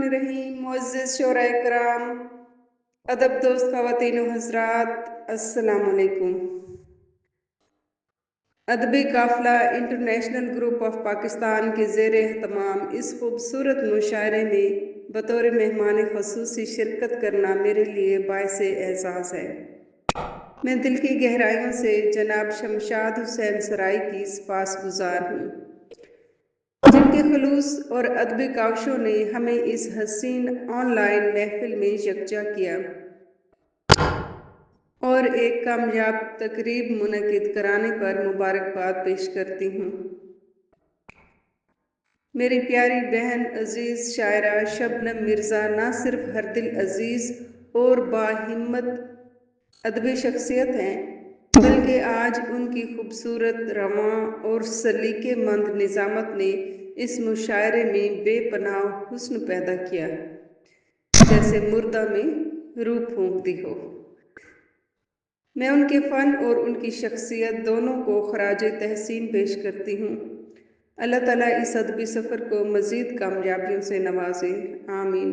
बिस्मिल्लाहिर्रहमानिर्रहीम। मुअज़्ज़िज़ शोराए कराम, अदब दोस्त ख़वातीन व हज़रात, अस्सलाम वालेकुम। अदबी काफ़िला इंटरनेशनल ग्रुप ऑफ पाकिस्तान के ज़ेर एहतमाम इस खूबसूरत मुशायरे में बतौर मेहमान ख़ुसूसी शिरकत करना मेरे लिए बाइस एज़ाज़ है। मैं दिल की गहराइयों से जनाब शमशाद हुसैन सराई की सपासगुज़ार हूँ, जिनके खलूस और अदबी काविशों ने हमें इस हसीन ऑनलाइन महफिल में यकजा किया और एक कामयाब तकरीब मुनक़िद कराने पर मुबारकबाद पेश करती हूँ। मेरी प्यारी बहन अज़ीज़ शायरा शबनम मिर्ज़ा ना सिर्फ हर दिल अज़ीज़ और बाहिम्मत अदबी शख्सियत हैं, बल्कि आज उनकी खूबसूरत, रवां और सलीके-मंद निज़ामत ने इस मुशायरे में बेपनाह हुस्न पैदा किया, जैसे मुर्दा में रूह फूंक दी हो। मैं उनके फ़न और उनकी शख्सियत दोनों को ख़राज तहसीन पेश करती हूँ। अल्लाह ताला इस अदबी सफ़र को मज़ीद कामयाबियों से नवाज़े, आमीन।